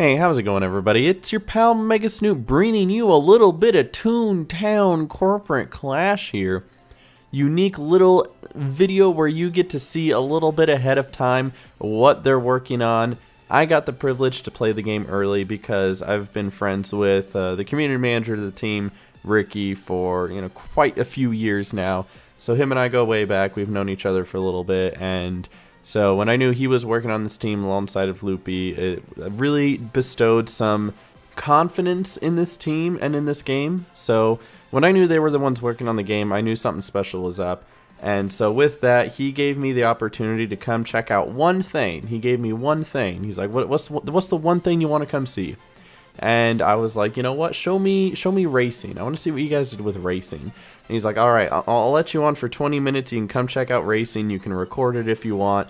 Hey, how's it going, everybody? It's your pal Mega Snoop bringing you a little bit of Toontown Corporate Clash here. Unique little video where you get to see a little bit ahead of time what they're working on. I got the privilege to play the game early because I've been friends with the community manager of the team, Ricky, for quite a few years now. So him and I go way back. We've known each other for a little bit, and so when I knew he was working on this team alongside of Loopy, it really bestowed some confidence in this team and in this game. So when I knew they were the ones working on the game, I knew something special was up. And so with that, he gave me the opportunity to come check out one thing. He gave me one thing. He's like, what's the one thing you want to come see? And I was like, you know what? Show me racing. I want to see what you guys did with racing. And he's like, all right, I'll let you on for 20 minutes. You can come check out racing. You can record it if you want,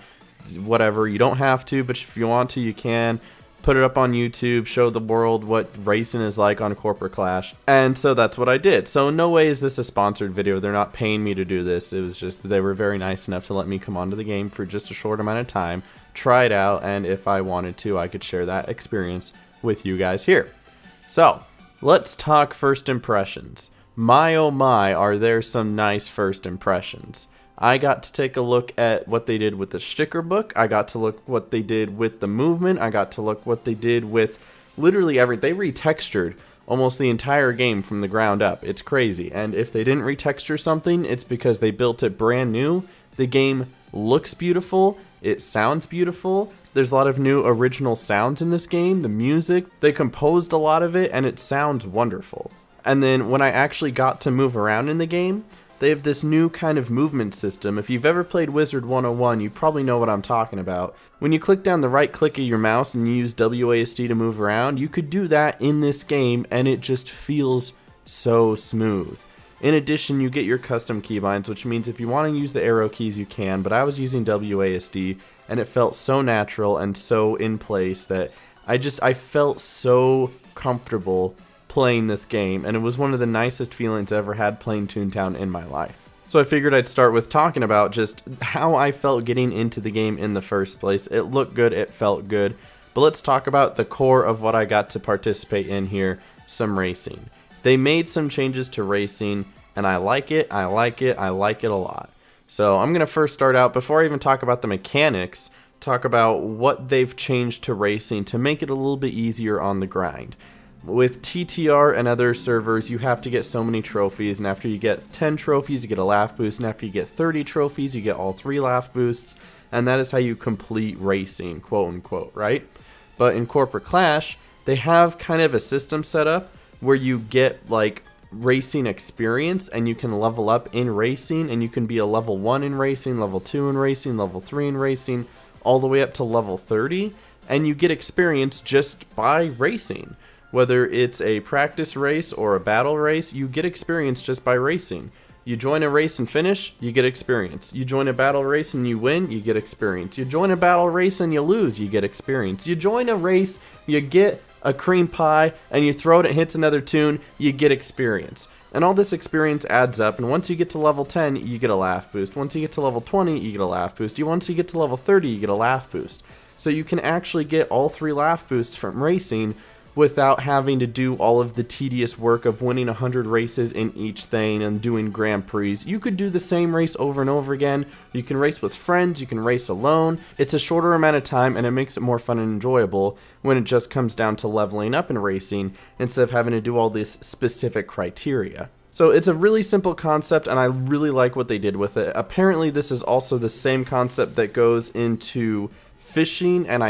whatever. You don't have to, but if you want to, you can. Put it up on YouTube, show the world what racing is like on Corporate Clash. And so that's what I did. So in no way is this a sponsored video. They're not paying me to do this. It was just they were very nice enough to let me come onto the game for just a short amount of time, try it out, and if I wanted to, I could share that experience with you guys here. So let's talk first impressions. My oh my, are there some nice first impressions. I got to take a look at what they did with the sticker book. I got to look what they did with the movement. I got to look what they did with literally everything. They retextured almost the entire game from the ground up. It's crazy. And if they didn't retexture something, it's because they built it brand new. The game looks beautiful. It sounds beautiful. There's a lot of new original sounds in this game. The music, they composed a lot of it, and it sounds wonderful. And then when I actually got to move around in the game, they have this new kind of movement system. If you've ever played Wizard 101, you probably know what I'm talking about. When you click down the right click of your mouse and you use WASD to move around, you could do that in this game, and it just feels so smooth. In addition, you get your custom keybinds, which means if you want to use the arrow keys, you can, but I was using WASD, and it felt so natural and so in place that I felt so comfortable playing this game, and it was one of the nicest feelings I ever had playing Toontown in my life. So I figured I'd start with talking about just how I felt getting into the game in the first place. It looked good, it felt good, but let's talk about the core of what I got to participate in here, some racing. They made some changes to racing, and I like it, I like it, I like it a lot. So I'm going to first start out, before I even talk about the mechanics, talk about what they've changed to racing to make it a little bit easier on the grind. With TTR and other servers, you have to get so many trophies, and after you get 10 trophies, you get a laugh boost, and after you get 30 trophies, you get all 3 laugh boosts, and that is how you complete racing, quote unquote, right? But in Corporate Clash, they have kind of a system set up where you get like racing experience, and you can level up in racing, and you can be a level 1 in racing, level 2 in racing, level 3 in racing, all the way up to level 30, and you get experience just by racing. Whether it's a practice race or a battle race, you get experience just by racing. You join a race and finish, you get experience. You join a battle race and you win, you get experience. You join a battle race and you lose, you get experience. You join a race, you get a cream pie, and you throw it, it hits another tune, you get experience. And all this experience adds up, and once you get to level 10, you get a laugh boost. Once you get to level 20, you get a laugh boost. Once you get to level 30, you get a laugh boost. So you can actually get all 3 laugh boosts from racing without having to do all of the tedious work of winning 100 races in each thing and doing Grand Prix. You could do the same race over and over again. You can race with friends, you can race alone. It's a shorter amount of time, and it makes it more fun and enjoyable when it just comes down to leveling up in racing instead of having to do all this specific criteria. So it's a really simple concept, and I really like what they did with it. Apparently this is also the same concept that goes into fishing, and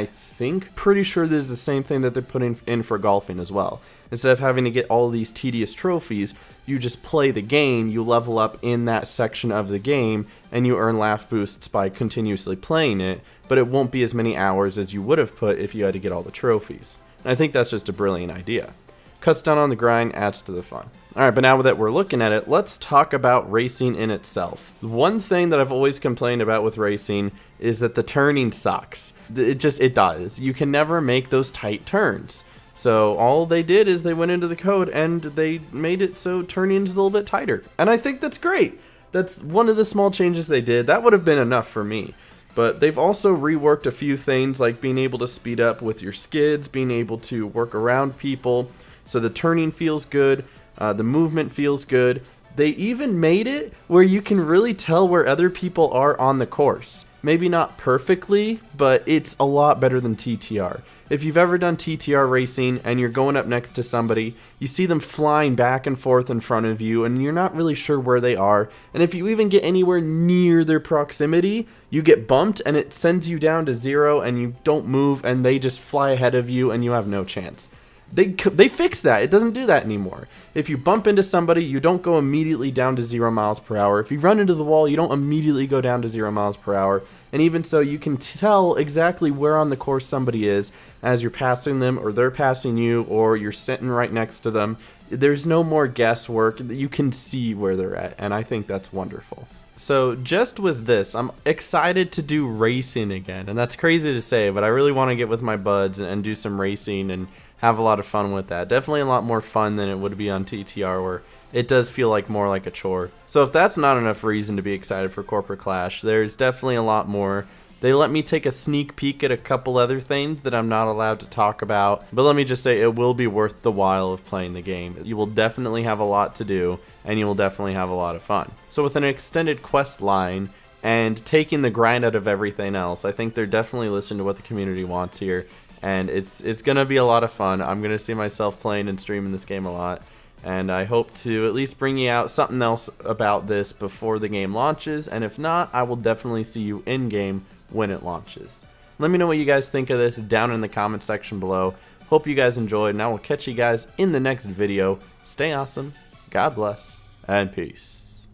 pretty sure this is the same thing that they're putting in for golfing as well. Instead of having to get all these tedious trophies, you just play the game, you level up in that section of the game, and you earn laugh boosts by continuously playing it, but it won't be as many hours as you would have put if you had to get all the trophies. And I think that's just a brilliant idea. Cuts down on the grind, adds to the fun. Alright, but now that we're looking at it, let's talk about racing in itself. One thing that I've always complained about with racing is that the turning sucks. It does. You can never make those tight turns. So all they did is they went into the code and they made it so turning's a little bit tighter. And I think that's great. That's one of the small changes they did. That would have been enough for me. But they've also reworked a few things like being able to speed up with your skids, being able to work around people. So the turning feels good, the movement feels good. They even made it where you can really tell where other people are on the course. Maybe not perfectly, but it's a lot better than TTR. If you've ever done TTR racing and you're going up next to somebody, you see them flying back and forth in front of you and you're not really sure where they are. And if you even get anywhere near their proximity, you get bumped and it sends you down to 0 and you don't move and they just fly ahead of you and you have no chance. They fixed that. It doesn't do that anymore. If you bump into somebody, you don't go immediately down to 0 miles per hour. If you run into the wall, you don't immediately go down to 0 miles per hour. And even so, you can tell exactly where on the course somebody is as you're passing them, or they're passing you, or you're sitting right next to them. There's no more guesswork. You can see where they're at, and I think that's wonderful. So just with this, I'm excited to do racing again. And that's crazy to say, but I really want to get with my buds and do some racing and have a lot of fun with that. Definitely a lot more fun than it would be on TTR, where it does feel like more like a chore. So if that's not enough reason to be excited for Corporate Clash, there's definitely a lot more. They let me take a sneak peek at a couple other things that I'm not allowed to talk about, but let me just say it will be worth the while of playing the game. You will definitely have a lot to do, and you will definitely have a lot of fun. So with an extended quest line and taking the grind out of everything else, I think they're definitely listening to what the community wants here. And it's going to be a lot of fun. I'm going to see myself playing and streaming this game a lot. And I hope to at least bring you out something else about this before the game launches. And if not, I will definitely see you in-game when it launches. Let me know what you guys think of this down in the comment section below. Hope you guys enjoyed, and I will catch you guys in the next video. Stay awesome, God bless, and peace.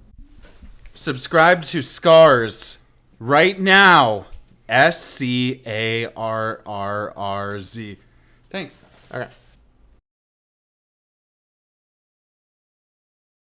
Subscribe to Scars right now. SCARRRZ. Thanks. Okay.